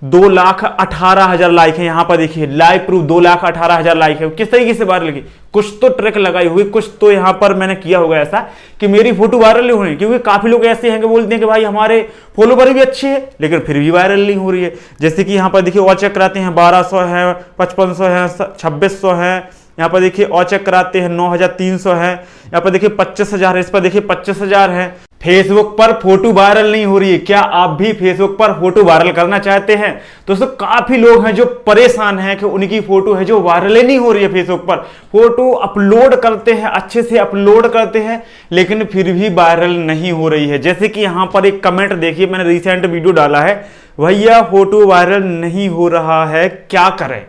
2,18,000 like है। यहां पर देखिए लाइव प्रूफ 2,18,000 लाइक है। किस तरीके से वायरल की, कुछ तो ट्रिक लगाई हुई, कुछ तो यहां पर मैंने किया होगा ऐसा कि मेरी फोटो वायरल नहीं हो रही। क्योंकि काफी लोग ऐसे हैं कि बोलते हैं कि भाई हमारे फॉलोवर भी अच्छे हैं लेकिन फिर भी वायरल नहीं हो रही है। जैसे कि यहां पर देखिए और चेक कराते हैं 1200 है, 5500 है, 2600 है। यहाँ पर देखिए और चेक कराते हैं 9,300 है। यहाँ पर देखिए 25,000 है, इस पर देखिए 25,000 है। फेसबुक पर फोटो वायरल नहीं हो रही है। क्या आप भी फेसबुक पर फोटो वायरल करना चाहते हैं? दोस्तों काफी लोग हैं जो परेशान हैं कि उनकी फोटो है जो वायरल ही नहीं हो रही है। फेसबुक पर फोटो अपलोड करते हैं, अच्छे से अपलोड करते हैं लेकिन फिर भी वायरल नहीं हो रही है। जैसे कि यहां पर एक कमेंट देखिए, मैंने रिसेंट वीडियो डाला है, भैया फोटो वायरल नहीं हो रहा है, क्या करें।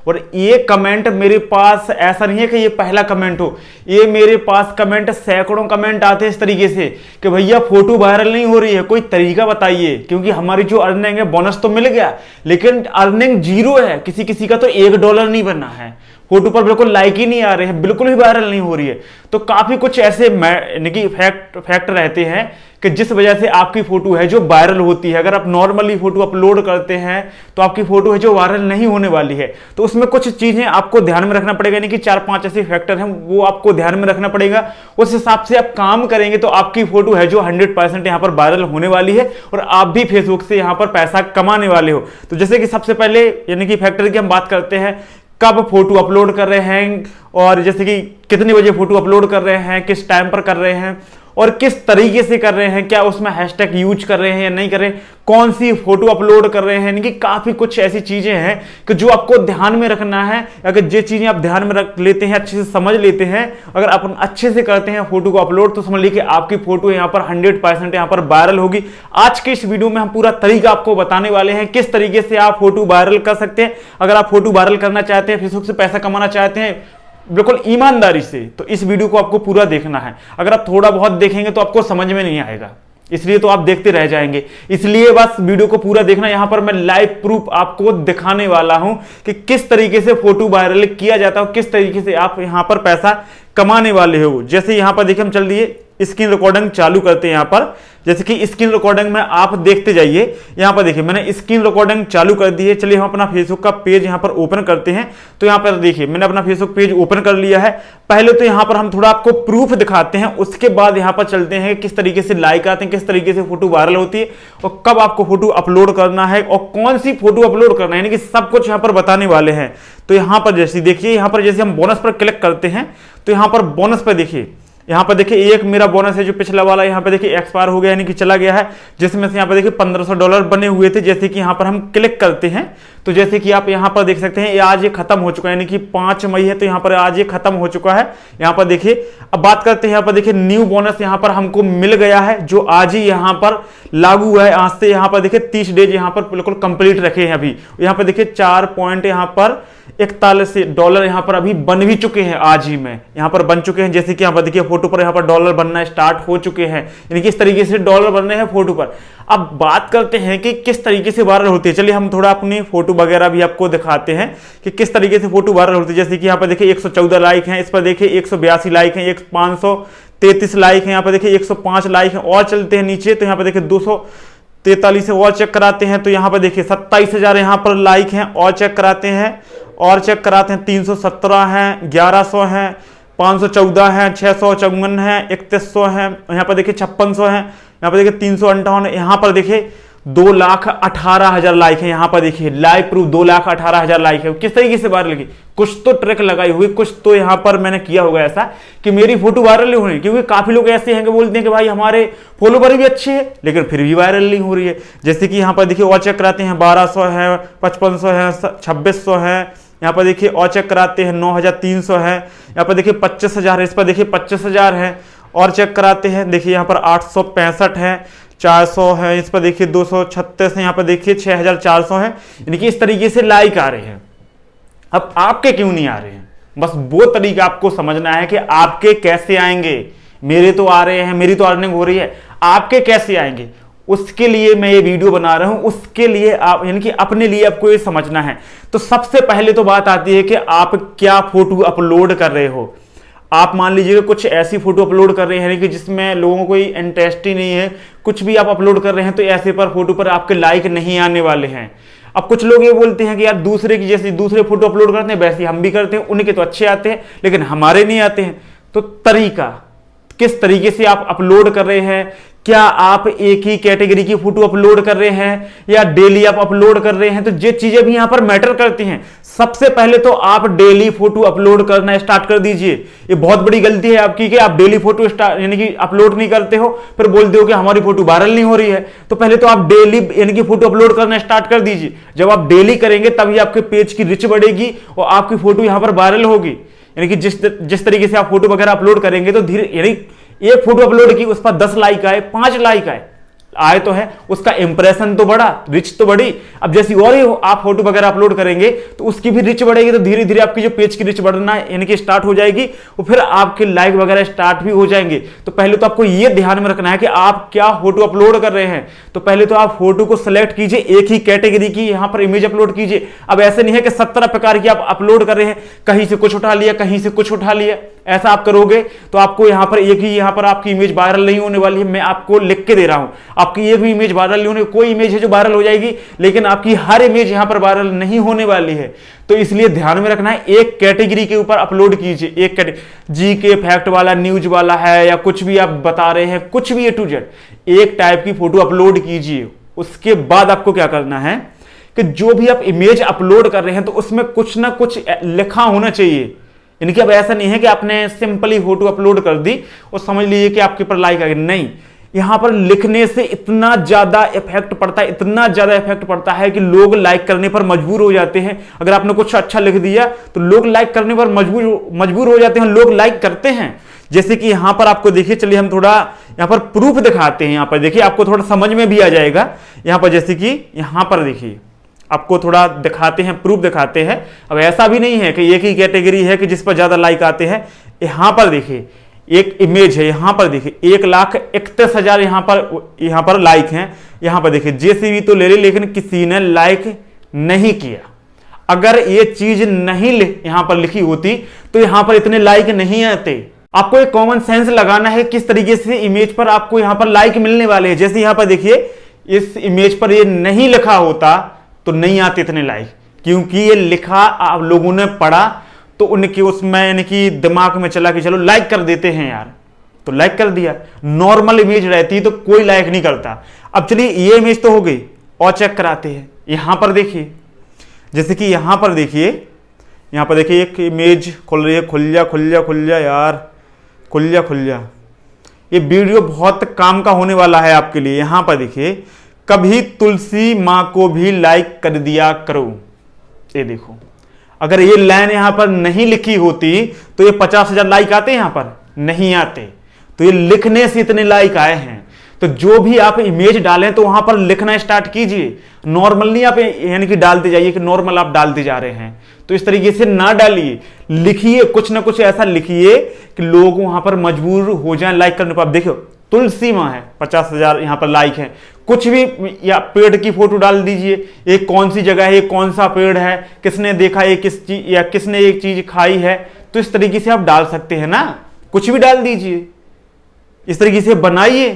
और ये कमेंट मेरे पास ऐसा नहीं है कि ये पहला कमेंट हो, ये मेरे पास कमेंट सैकड़ों कमेंट आते हैं इस तरीके से कि भैया फोटो वायरल नहीं हो रही है, कोई तरीका बताइए। क्योंकि हमारी जो अर्निंग है, बोनस तो मिल गया लेकिन अर्निंग जीरो है। किसी किसी का तो $1 नहीं बना है, फोटो पर बिल्कुल लाइक ही नहीं आ रहे हैं, बिल्कुल भी वायरल नहीं हो रही है। तो काफी कुछ ऐसे फैक्ट रहते हैं कि जिस वजह से आपकी फोटो है जो वायरल होती है। अगर आप नॉर्मली फोटो अपलोड करते हैं तो आपकी फोटो है जो वायरल नहीं होने वाली है। तो उसमें कुछ चीजें आपको ध्यान में रखना पड़ेगा, यानी कि 4-5 ऐसे फैक्टर हैं वो आपको ध्यान में रखना पड़ेगा। उस हिसाब से आप काम करेंगे तो आपकी फोटो है जो 100% यहाँ पर वायरल होने वाली है और आप भी फेसबुक से यहाँ पर पैसा कमाने वाले हो। तो जैसे कि सबसे पहले यानी कि फैक्टर की हम बात करते हैं, कब फोटो अपलोड कर रहे हैं और जैसे कि कितने बजे फोटो अपलोड कर रहे हैं, किस टाइम पर कर रहे हैं और किस तरीके से कर रहे हैं, क्या उसमें हैशटैग यूज कर रहे हैं या नहीं कर रहे हैं, कौन सी फोटो अपलोड कर रहे हैं। यानी कि काफी कुछ ऐसी चीजें हैं कि जो आपको ध्यान में रखना है। अगर ये चीजें आप ध्यान में रख लेते हैं, अच्छे से समझ लेते हैं, अगर आप अच्छे से करते हैं फोटो को अपलोड, तो समझ लीजिए कि आपकी फोटो यहाँ पर 100% यहाँ पर वायरल होगी। आज के इस वीडियो में हम पूरा तरीका आपको बताने वाले हैं किस तरीके से आप फोटो वायरल कर सकते हैं। अगर आप फोटो वायरल करना चाहते हैं, फेसबुक से पैसा कमाना चाहते हैं बिल्कुल ईमानदारी से, तो इस वीडियो को आपको पूरा देखना है। अगर आप थोड़ा बहुत देखेंगे तो आपको समझ में नहीं आएगा, इसलिए तो आप देखते रह जाएंगे। इसलिए बस वीडियो को पूरा देखना। यहां पर मैं लाइव प्रूफ आपको दिखाने वाला हूं कि किस तरीके से फोटो वायरल किया जाता है, किस तरीके से आप यहां पर पैसा कमाने वाले हो। जैसे यहां पर देखिए, हम चल दिए स्क्रीन रिकॉर्डिंग चालू करते हैं। यहां पर जैसे कि स्क्रीन रिकॉर्डिंग में आप देखते जाइए। यहां पर देखिए मैंने स्क्रीन रिकॉर्डिंग चालू कर दी है। चलिए हम अपना फेसबुक का पेज यहां पर ओपन करते हैं। तो यहां पर देखिए मैंने अपना फेसबुक पेज ओपन कर लिया है। पहले तो यहां पर हम थोड़ा आपको प्रूफ दिखाते हैं, उसके बाद यहां पर चलते हैं किस तरीके से लाइक आते हैं, किस तरीके से फोटो वायरल होती है और कब आपको फोटो अपलोड करना है और कौन सी फोटो अपलोड करना है, यानी कि सब कुछ यहां पर बताने वाले हैं। तो यहां पर जैसे देखिए, यहां पर जैसे हम बोनस पर क्लिक करते हैं तो यहां पर बोनस पर देखिए, यहाँ पर देखिए एक मेरा बोनस है जो पिछला वाला यहाँ पे देखिए एक्सपायर हो गया, यानी कि चला गया है, जिसमें से यहाँ पर देखिए $1,500 बने हुए थे। जैसे कि यहाँ पर हम क्लिक करते हैं तो जैसे कि आप यहाँ पर देख सकते हैं आज ये खत्म हो चुका है, यानी कि 5 मई है तो यहाँ पर आज ये खत्म हो चुका है। यहाँ पर देखिए अब बात करते हैं, यहाँ पर देखिए न्यू बोनस यहाँ पर हमको मिल गया है जो आज ही यहाँ पर लागू हुआ है। आज से यहाँ पर देखिए 30 डेज यहाँ पर बिल्कुल कंप्लीट रखे हैं। अभी यहाँ पर देखिए 4 पॉइंट यहाँ पर $41 यहाँ पर अभी बन भी चुके हैं, आज ही में यहाँ पर बन चुके हैं। जैसे कि यहाँ पर देखिए फोटो पर यहाँ पर डॉलर बनना स्टार्ट हो चुके हैं, यानी कि इस तरीके से डॉलर बन रहे हैं फोटो पर। अब बात करते हैं कि किस तरीके से वायरल होती है। चलिए हम थोड़ा अपनी फोटो वगैरह भी आपको दिखाते हैं कि किस तरीके से फोटो वायरल होती है। जैसे कि यहाँ पर देखिए 114 लाइक हैं, इस पर देखिए 182 लाइक हैं, 533 लाइक हैं, यहाँ पर देखिए 105 लाइक हैं। और चलते हैं नीचे तो यहाँ पर देखिए 243 से और चेक कराते हैं तो यहाँ पर देखिए 27,000 यहाँ पर लाइक हैं। और चेक कराते हैं, और चेक कराते हैं 317 हैं, 1100 हैं, 514 हैं, 654 हैं, 3100 हैं, यहाँ पर देखिए 5600 हैं, यहाँ पर देखिए 358 है। यहाँ पर देखिए 2,18,000 लाइक है। यहाँ पर देखिए लाइव प्रूफ 2,18,000 लाइक है। किस तरीके से वायरल की, कुछ तो ट्रिक लगाई हुई, कुछ तो यहाँ पर मैंने किया होगा ऐसा कि मेरी फोटो वायरल नहीं हो रही। क्योंकि काफी लोग ऐसे हैं कि बोलते हैं कि भाई हमारे फॉलोवर भी अच्छे हैं लेकिन फिर भी वायरल नहीं हो रही है। जैसे कि यहाँ पर देखिए और चेक कराते हैं 1200 है, 5500 है, 2600 है, यहाँ पर देखिए और चेक कराते हैं 9,300 है, यहाँ पर देखिए 25,000 है, इस पर देखिए 25,000 है। और चेक कराते हैं देखिए यहाँ पर 865 है, 400 है, इस पर देखिए 236 है, यहाँ पर देखिए 6,400 है। यानी कि इस तरीके से लाइक आ रहे हैं। अब आपके क्यों नहीं आ रहे हैं, बस वो तरीका आपको समझना है कि आपके कैसे आएंगे। मेरे तो आ रहे हैं, मेरी तो अर्निंग हो रही है, आपके कैसे आएंगे, उसके लिए मैं ये वीडियो बना रहा हूं। उसके लिए आप यानी कि अपने लिए आपको ये समझना है। तो सबसे पहले तो बात आती है कि आप क्या फोटो अपलोड कर रहे हो। आप मान लीजिए कुछ ऐसी फोटो अपलोड कर रहे हैं कि जिसमें लोगों को कोई इंटरेस्ट ही नहीं है, कुछ भी आप अपलोड कर रहे हैं, तो ऐसे पर फोटो पर आपके लाइक नहीं आने वाले हैं। अब कुछ लोग ये बोलते हैं कि यार दूसरे की जैसे दूसरे फोटो अपलोड करते हैं वैसे हम भी करते हैं, उनके तो अच्छे आते हैं लेकिन हमारे नहीं आते हैं। तो तरीका, किस तरीके से आप अपलोड कर रहे हैं, क्या आप एक ही कैटेगरी की फोटो अपलोड कर रहे हैं या डेली आप अपलोड कर रहे हैं, तो ये चीजें भी यहां पर मैटर करती हैं। सबसे पहले तो आप डेली फोटो अपलोड करना स्टार्ट कर दीजिए। ये बहुत बड़ी गलती है आपकी कि आप डेली फोटो यानी कि अपलोड नहीं करते हो, फिर बोलते हो कि हमारी फोटो वायरल नहीं हो रही है। तो पहले तो आप डेली यानी कि फोटो अपलोड करना स्टार्ट कर दीजिए। जब आप डेली करेंगे तभी आपके पेज की रीच बढ़ेगी और आपकी फोटो यहां पर वायरल होगी। यानी कि जिस तरीके से आप फोटो वगैरह अपलोड करेंगे तो धीरे यानी एक फोटो अपलोड की, उस पर 10 लाइक आए, 5 लाइक आए तो है, उसका इंप्रेशन तो बढ़ा, रिच तो बढ़ी। अब जैसी और ही आप फोटो वगैरह अपलोड करेंगे तो उसकी भी रिच बढ़ेगी, तो धीरे धीरे आपकी जो पेज की रिच बढ़ना यानी कि स्टार्ट हो जाएगी और फिर आपके लाइक वगैरह स्टार्ट भी हो जाएंगे। तो पहले तो आपको ये ध्यान में रखना है कि आप क्या फोटो अपलोड कर रहे हैं। तो पहले तो आप फोटो को सिलेक्ट कीजिए, एक ही कैटेगरी की यहां पर इमेज अपलोड कीजिए। अब ऐसे नहीं है कि 17 प्रकार की आप अपलोड कर रहे हैं, कहीं से कुछ उठा लिया, कहीं से कुछ उठा लिया। ऐसा आप करोगे तो आपको यहां पर एक ही यहां पर आपकी इमेज वायरल नहीं होने वाली है। मैं आपको लिख के दे रहा हूं, आपकी एक भी इमेज वायरल नहीं होने, कोई इमेज है जो वायरल हो जाएगी लेकिन आपकी हर इमेज यहां पर वायरल नहीं होने वाली है। तो इसलिए ध्यान में रखना है, एक कैटेगरी के ऊपर अपलोड कीजिए। एक कैटेगरी जी के फैक्ट वाला, न्यूज वाला है या कुछ भी आप बता रहे हैं, कुछ भी A to Z एक टाइप की फोटो अपलोड कीजिए। उसके बाद आपको क्या करना है कि जो भी आप इमेज अपलोड कर रहे हैं तो उसमें कुछ ना कुछ लिखा होना चाहिए। यानी कि अब ऐसा नहीं है कि आपने सिंपली फोटो अपलोड कर दी और समझ लीजिए कि आपके पर लाइक आ गया, नहीं। यहां पर लिखने से इतना ज्यादा इफेक्ट पड़ता है, इतना ज्यादा इफेक्ट पड़ता है कि लोग लाइक करने पर मजबूर हो जाते हैं। अगर आपने कुछ अच्छा लिख दिया तो लोग लाइक करने पर मजबूर हो जाते हैं, लोग लाइक करते हैं। जैसे कि यहां पर आपको देखिए, चलिए हम थोड़ा यहां पर प्रूफ दिखाते हैं। यहां पर देखिए, आपको थोड़ा समझ में भी आ जाएगा। यहां पर जैसे कि यहां पर देखिए, आपको थोड़ा दिखाते हैं, प्रूफ दिखाते हैं। अब ऐसा भी नहीं है कि एक ही कैटेगरी है कि जिस पर ज्यादा लाइक आते हैं। यहां पर देखिए एक इमेज है, यहां पर देखिए 1,31,000 यहां पर लाइक हैं। यहां पर देखिए जेसीबी तो ले ली लेकिन किसी ने लाइक नहीं किया। अगर ये चीज नहीं यहां पर लिखी होती तो यहां पर इतने लाइक नहीं आते। आपको एक कॉमन सेंस लगाना है किस तरीके से इमेज पर आपको यहां पर लाइक मिलने वाले हैं। जैसे यहां पर देखिए, इस इमेज पर ये नहीं लिखा होता तो नहीं आते इतने लाइक, क्योंकि ये लिखा आप लोगों ने पढ़ा तो उनकी उसमें यानी कि दिमाग में चला कि चलो लाइक कर देते हैं यार, तो लाइक कर दिया। नॉर्मल इमेज रहती तो कोई लाइक नहीं करता। अब चलिए ये इमेज तो हो गई और चेक कराते हैं। यहां पर देखिए, जैसे कि यहां पर देखिए, यहां पर देखिए एक इमेज खुल रही है। खुल जा यार, खुल जा। ये वीडियो बहुत काम का होने वाला है आपके लिए। यहां पर देखिए, कभी तुलसी मां को भी लाइक कर दिया करो। ये देखो, अगर ये लाइन यहां पर नहीं लिखी होती तो ये 50,000 लाइक आते यहां पर नहीं आते। तो ये लिखने से इतने लाइक आए हैं। तो जो भी आप इमेज डालें तो वहां पर लिखना स्टार्ट कीजिए। नॉर्मल नहीं आप यानी कि डालते जाइए कि नॉर्मल आप डालते जा रहे हैं, तो इस तरीके से ना डालिए। लिखिए, कुछ ना कुछ ऐसा लिखिए कि लोग वहां पर मजबूर हो जाएं लाइक करने पर। आप देखो, तुलसी मां है, 50,000 यहां पर लाइक है। कुछ भी, या पेड़ की फोटो डाल दीजिए, एक कौन सी जगह है, ये कौन सा पेड़ है, किसने देखा, ये किस चीज या किसने एक चीज खाई है। तो इस तरीके से आप डाल सकते हैं ना, कुछ भी डाल दीजिए। इस तरीके से बनाइए।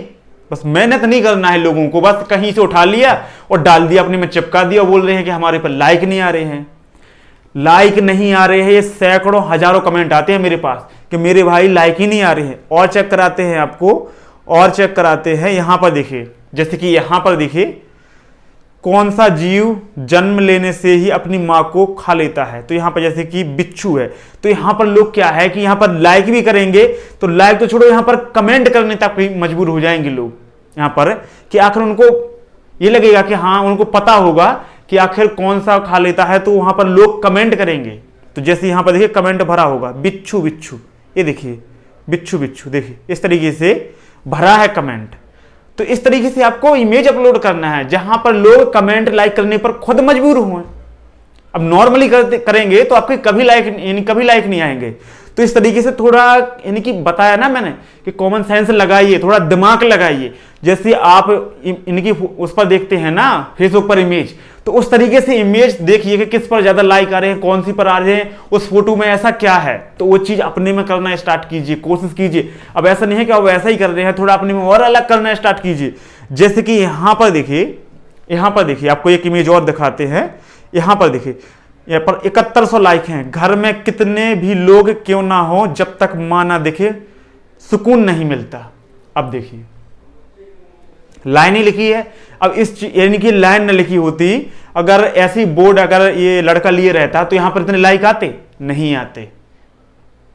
बस मेहनत नहीं करना है लोगों को, बस कहीं से उठा लिया और डाल दिया, अपने में चिपका दिया। बोल रहे हैं कि हमारे पर लाइक नहीं आ रहे हैं, लाइक नहीं आ रहे हैं। ये सैकड़ों हजारों कमेंट आते हैं मेरे पास कि मेरे भाई लाइक ही नहीं आ रहे हैं। और चेक कराते हैं आपको, और चेक कराते हैं। यहां पर देखिए, जैसे कि यहां पर देखिए, कौन सा जीव जन्म लेने से ही अपनी मां को खा लेता है। तो यहां पर जैसे कि बिच्छू है। तो यहां पर लोग क्या है कि यहां पर लाइक भी करेंगे, तो लाइक तो छोड़ो, यहां पर कमेंट करने तक भी मजबूर हो जाएंगे लोग यहां पर, कि आखिर उनको ये लगेगा कि हाँ, उनको पता होगा कि आखिर कौन सा खा लेता है, तो वहां पर लोग कमेंट करेंगे। तो जैसे यहां पर देखिए कमेंट भरा होगा, बिच्छू बिच्छू, ये देखिए बिच्छू बिच्छू, देखिए इस तरीके से भरा है कमेंट। तो इस तरीके से आपको इमेज अपलोड करना है जहां पर लोग कमेंट लाइक करने पर खुद मजबूर हुए। अब नॉर्मली करेंगे तो आपके कभी लाइक नहीं आएंगे। तो इस तरीके से थोड़ा यानी कि बताया ना मैंने कि कॉमन सेंस लगाइए, थोड़ा दिमाग लगाइए। जैसे आप इनकी उस पर देखते हैं ना फेसबुक पर इमेज, तो उस तरीके से इमेज देखिए कि किस पर ज्यादा लाइक आ रहे हैं, कौन सी पर आ रहे हैं, उस फोटो में ऐसा क्या है, तो वो चीज अपने में करना स्टार्ट कीजिए, कोशिश कीजिए। अब ऐसा नहीं है कि आप वैसा ही कर रहे हैं, थोड़ा अपने में और अलग करना स्टार्ट कीजिए। जैसे कि यहां पर देखिए आपको एक इमेज और दिखाते हैं। यहां पर देखिए, यहाँ पर 7100 लाइक हैं। घर में कितने भी लोग क्यों ना हो, जब तक मां ना दिखे सुकून नहीं मिलता। अब देखिए लाइन ही लिखी है। अब इस यानी कि लाइन न लिखी होती, अगर ऐसी बोर्ड अगर ये लड़का लिए रहता तो यहां पर इतने लाइक आते नहीं आते।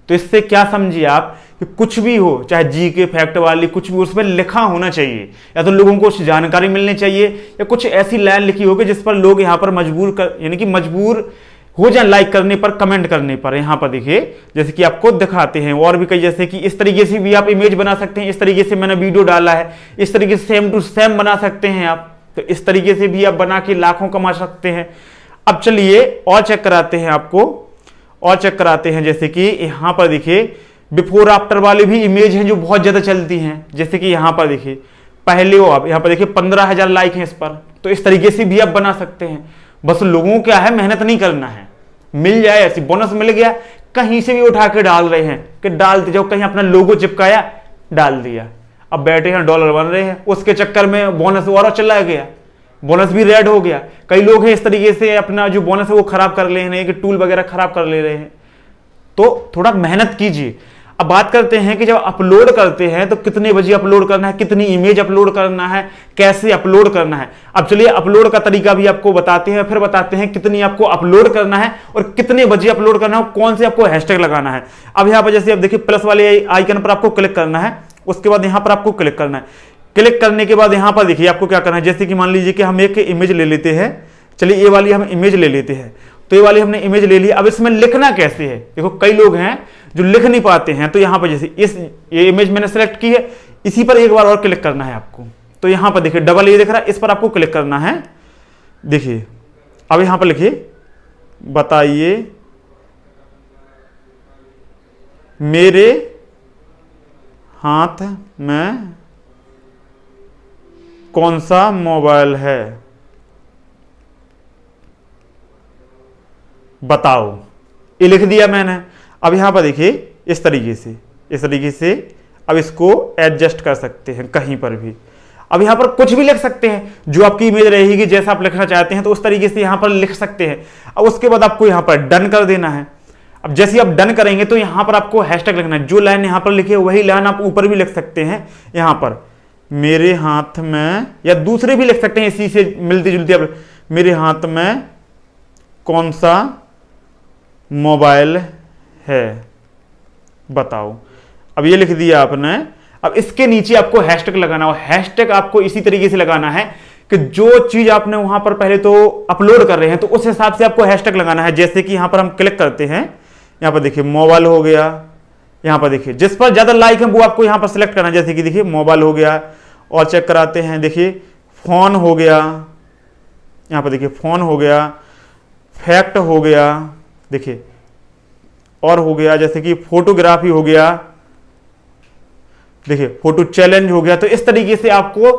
तो इससे क्या समझिए आप कि कुछ भी हो, चाहे जी के फैक्ट वाली कुछ भी, उसमें लिखा होना चाहिए, या तो लोगों को जानकारी मिलनी चाहिए, या कुछ ऐसी लाइन लिखी होगी जिस पर लोग यहां पर यानी कि मजबूर हो जाए लाइक करने पर, कमेंट करने पर। यहां पर देखिए जैसे कि आपको दिखाते हैं और भी कई, जैसे कि इस तरीके से भी आप इमेज बना सकते हैं। इस तरीके से मैंने वीडियो डाला है, इस तरीके से सेम टू सेम बना सकते हैं आप। तो इस तरीके से भी आप बना के लाखों कमा सकते हैं। अब चलिए और चेक कराते हैं आपको, और चेक कराते हैं। जैसे कि यहां पर देखिए बिफोर आफ्टर वाली भी इमेज हैं जो बहुत ज्यादा चलती हैं। जैसे कि यहां पर देखिए पहले हो आप, यहां पर देखिए 15,000 लाइक हैं इस पर। तो इस तरीके से भी आप बना सकते हैं। बस लोगों क्या है, मेहनत नहीं करना है, मिल जाए ऐसी बोनस मिल गया, कहीं से भी उठा के डाल रहे हैं कि डालते जाओ, कहीं अपना लोगो चिपकाया डाल दिया, अब बैठे हैं डॉलर बन रहे हैं। उसके चक्कर में बोनस और चला गया, बोनस भी रेड हो गया। कई लोग हैं इस तरीके से अपना जो बोनस है वो खराब कर ले रहे हैं, कि टूल वगैरह खराब कर ले रहे हैं। तो थोड़ा मेहनत कीजिए। अब बात करते हैं कि जब अपलोड करते हैं तो कितने बजे अपलोड करना है, कितनी इमेज अपलोड करना है, कैसे अपलोड करना है। अब चलिए अपलोड का तरीका भी आपको बताते हैं, फिर बताते हैं कितनी आपको अपलोड करना है और कितने बजे अपलोड करना है, कौन से आपको हैशटैग लगाना है। अब यहां पर जैसे आप देखिए प्लस वाले आइकन पर आपको क्लिक करना है, उसके बाद यहां पर आपको क्लिक करना है। क्लिक करने के बाद यहां पर देखिए आपको क्या करना है। जैसे कि मान लीजिए कि हम एक इमेज ले लेते हैं, चलिए ये वाली हम इमेज ले लेते हैं। तो ये वाली हमने इमेज ले ली। अब इसमें लिखना कैसे है, देखो कई लोग हैं जो लिख नहीं पाते हैं। तो यहां पर जैसे ये इमेज मैंने सेलेक्ट की है, इसी पर एक बार और क्लिक करना है आपको। तो यहां पर देखिए डबल ये दिख रहा है, इस पर आपको क्लिक करना है। देखिए अब यहां पर लिखिए बताइए मेरे हाथ में कौन सा मोबाइल है, बताओ। ये लिख दिया मैंने। अब यहां पर देखिए इस तरीके से अब इसको एडजस्ट कर सकते हैं कहीं पर भी। अब यहां पर कुछ भी लिख सकते हैं, जो आपकी इमेज रहेगी, जैसा आप लिखना चाहते हैं तो उस तरीके से यहां पर लिख सकते हैं। अब उसके बाद आपको यहां पर डन कर देना है। अब जैसे आप डन करेंगे तो यहां पर आपको हैशटैग लिखना है। जो लाइन यहां पर लिखी है वही लाइन आप ऊपर भी लिख सकते हैं। यहां पर मेरे हाथ में, या दूसरे भी लिख सकते हैं इसी से मिलती जुलती। अब मेरे हाथ में कौन सा मोबाइल है, बताओ। अब ये लिख दिया आपने। अब इसके नीचे आपको हैशटैग लगाना हो। हैशटैग आपको इसी तरीके से लगाना है कि जो चीज आपने वहां पर पहले तो अपलोड कर रहे हैं तो उस हिसाब से आपको हैशटैग लगाना है। जैसे कि यहां पर हम क्लिक करते हैं, यहां पर देखिए मोबाइल हो गया। यहां पर देखिए जिस पर ज्यादा लाइक है वो आपको यहां पर सिलेक्ट करना है। जैसे कि देखिए मोबाइल हो गया, और चेक कराते हैं। देखिए फोन हो गया, यहां पर देखिए फोन हो गया, फैक्ट हो गया, देखिए और हो गया जैसे कि फोटोग्राफी हो गया, देखिए फोटो चैलेंज हो गया। तो इस तरीके से आपको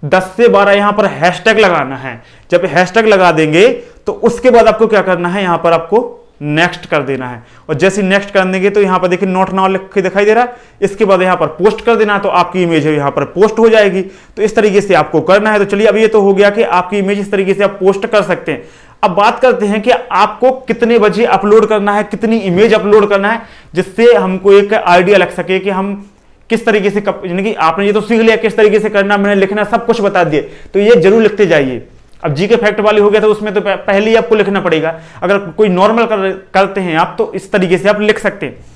10 से 12 यहां पर हैशटैग लगाना है। जब हैशटैग लगा देंगे तो उसके बाद आपको क्या करना है, यहां पर आपको नेक्स्ट कर देना है। और जैसे नेक्स्ट कर देंगे तो यहां पर देखिए नोट नाउ लिख के दिखाई दे रहा है। इसके बाद यहां पर पोस्ट कर देना, तो आपकी इमेज यहां पर पोस्ट हो जाएगी। तो इस तरीके से आपको करना है। तो चलिए अब ये तो हो गया कि आपकी इमेज इस तरीके से आप पोस्ट कर सकते हैं। अब बात करते हैं कि आपको कितने बजे अपलोड करना है, कितनी इमेज अपलोड करना है, जिससे हमको एक आइडिया लग सके कि हम किस तरीके से, यानी कि आपने ये तो सीख लिया किस तरीके से करना, मैंने लिखना सब कुछ बता दिए। तो ये जरूर लिखते जाइए। अब जी के फैक्ट वाली हो गया तो उसमें तो पहले ही आपको लिखना पड़ेगा। अगर कोई नॉर्मल करते हैं आप तो इस तरीके से आप लिख सकते हैं।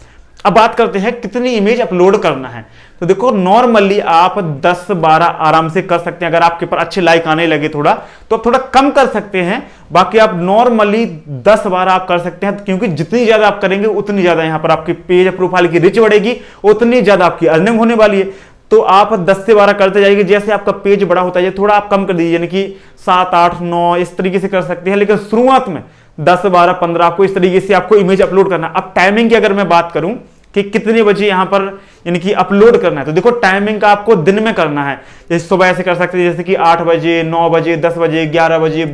अब बात करते हैं कितनी इमेज अपलोड करना है। तो देखो नॉर्मली आप 10-12 आराम से कर सकते हैं। अगर आपके पर अच्छे लाइक आने लगे थोड़ा तो आप थोड़ा कम कर सकते हैं। बाकी आप नॉर्मली 10-12 आप कर सकते हैं, क्योंकि जितनी ज्यादा आप करेंगे उतनी ज्यादा यहां पर आपकी पेज प्रोफाइल की रीच बढ़ेगी, उतनी ज्यादा आपकी अर्निंग होने वाली है। तो आप 10 से 12 करते जाइए। जैसे आपका पेज बड़ा होता है थोड़ा आप कम कर दीजिए, यानी कि 7, 8, 9 इस तरीके से कर सकते हैं। लेकिन शुरुआत में 10, 12, 15 आपको इस तरीके से आपको इमेज अपलोड करना। अब टाइमिंग की अगर मैं बात करूं कि कितने बजे यहाँ पर यानी कि अपलोड करना है। तो देखो टाइमिंग का आपको दिन में करना है, जैसे सुबह ऐसे कर सकते हैं जैसे कि 8 बजे, 9 बजे, 10 बजे, 11 बजे,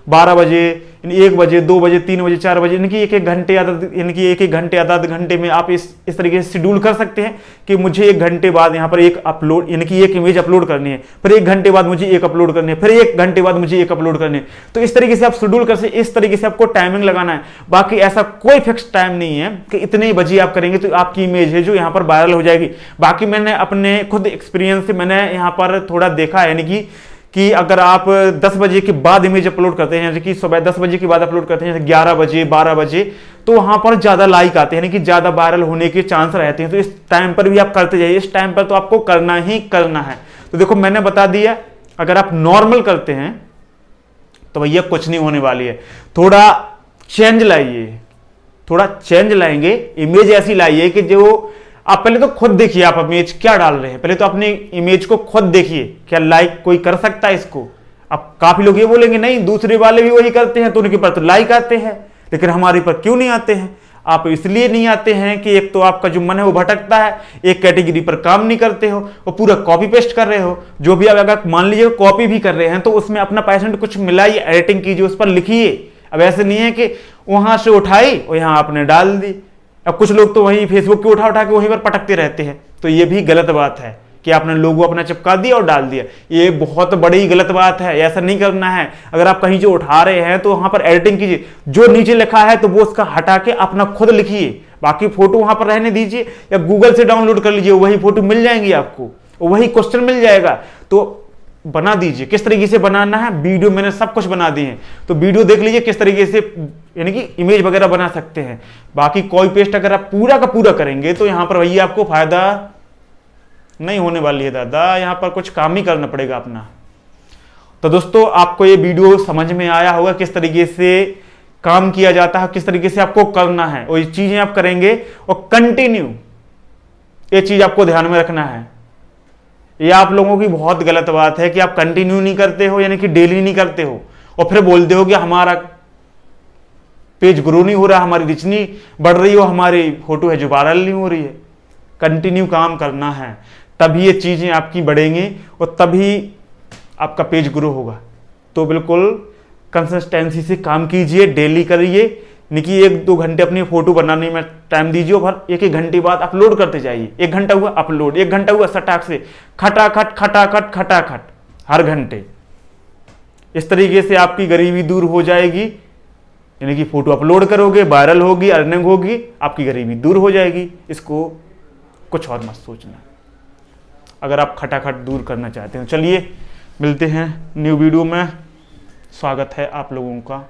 12 बजे, 1 बजे, 2 बजे, 3 बजे, 4 बजे, यानी कि एक एक घंटे यानी कि एक घंटे आधा घंटे में आप इस तरीके से शेड्यूल कर सकते हैं कि मुझे 1 घंटे बाद यहाँ पर एक अपलोड यानी कि एक इमेज अपलोड करनी है, फिर 1 घंटे बाद मुझे एक अपलोड करनी है, फिर 1 घंटे बाद मुझे एक अपलोड करनी है। तो इस तरीके से आप शेड्यूल कर सकते, इस तरीके से आपको टाइमिंग लगाना है। बाकी ऐसा कोई फिक्स टाइम नहीं है कि इतने ही बजे आप करेंगे तो आपकी इमेज है जो यहाँ पर वायरल हो जाएगी। बाकी मैंने अपने खुद एक्सपीरियंस से मैंने यहाँ पर थोड़ा देखा है, यानी कि अगर आप 10 बजे के बाद इमेज अपलोड करते हैं, जैसे कि सुबह 10 बजे के बाद अपलोड करते हैं, जैसे 11 बजे, 12 बजे, तो वहां पर ज्यादा लाइक आते हैं, यानी कि ज्यादा वायरल होने के चांस रहते हैं। तो इस टाइम पर भी आप करते जाइए, इस टाइम पर तो आपको करना ही करना है। तो देखो मैंने बता दिया, अगर आप नॉर्मल करते हैं तो भैया कुछ नहीं होने वाली है। थोड़ा चेंज लाइए, थोड़ा चेंज लाएंगे, इमेज ऐसी लाइए कि जो आप पहले तो खुद देखिए आप इमेज क्या डाल रहे हैं, पहले तो अपनी इमेज को खुद देखिए, क्या लाइक कोई कर सकता है इसको। अब काफी लोग ये बोलेंगे नहीं दूसरे वाले भी वही करते हैं तो उनके पर तो लाइक आते हैं, लेकिन हमारे पर क्यों नहीं आते हैं। आप इसलिए नहीं आते हैं कि एक तो आपका जो मन है वो भटकता है, एक कैटेगरी पर काम नहीं करते हो और पूरा कॉपी पेस्ट कर रहे हो। जो भी आप अगर मान लीजिए कॉपी भी कर रहे हैं तो उसमें अपना % कुछ मिलाइए, एडिटिंग कीजिए, उस पर लिखिए। अब ऐसे नहीं है कि वहां से उठाई और यहां आपने डाल दी। अब कुछ लोग तो वहीं फेसबुक पे उठा के वहीं पर पटकते रहते हैं, तो ये भी गलत बात है कि आपने लोगो अपना चिपका दिया और डाल दिया, ये बहुत बड़ी गलत बात है, ऐसा नहीं करना है। अगर आप कहीं जो उठा रहे हैं तो वहां पर एडिटिंग कीजिए, जो नीचे लिखा है तो वो उसका हटा के अपना खुद लिखिए, बाकी फोटो वहां पर रहने दीजिए या गूगल से डाउनलोड कर लीजिए, वही फोटो मिल जाएंगी आपको, वही क्वेश्चन मिल जाएगा। तो बना दीजिए, किस तरीके से बनाना है वीडियो मैंने सब कुछ बना दिए हैं, तो वीडियो देख लीजिए किस तरीके से यानी कि इमेज वगैरह बना सकते हैं। बाकी कॉपी पेस्ट अगर आप पूरा का पूरा करेंगे तो यहां पर भैया आपको फायदा नहीं होने वाली है दादा, यहां पर कुछ काम ही करना पड़ेगा अपना। तो दोस्तों आपको ये वीडियो समझ में आया होगा किस तरीके से काम किया जाता है, किस तरीके से आपको करना है, और ये चीजें आप करेंगे और कंटिन्यू, ये चीज आपको ध्यान में रखना है। ये आप लोगों की बहुत गलत बात है कि आप कंटिन्यू नहीं करते हो, यानी कि डेली नहीं करते हो और फिर बोलते हो कि हमारा पेज ग्रो नहीं हो रहा, हमारी रीच नहीं बढ़ रही हो, हमारी फोटो है जो वायरल नहीं हो रही है। कंटिन्यू काम करना है, तभी ये चीजें आपकी बढ़ेंगी और तभी आपका पेज ग्रो होगा। तो बिल्कुल कंसिस्टेंसी से काम कीजिए, डेली करिए, यानी कि 1-2 घंटे अपनी फोटो बनाने में टाइम दीजिए और 1-1 घंटे बाद अपलोड करते जाइए। 1 घंटा हुआ अपलोड, 1 घंटा हुआ सटाक से खटाखट खटाखट खटाखट हर घंटे। इस तरीके से आपकी गरीबी दूर हो जाएगी, यानी कि फोटो अपलोड करोगे, वायरल होगी, अर्निंग होगी, आपकी गरीबी दूर हो जाएगी। इसको कुछ और मत सोचना, अगर आप खटाखट दूर करना चाहते हो। चलिए मिलते हैं न्यू वीडियो में, स्वागत है आप लोगों का।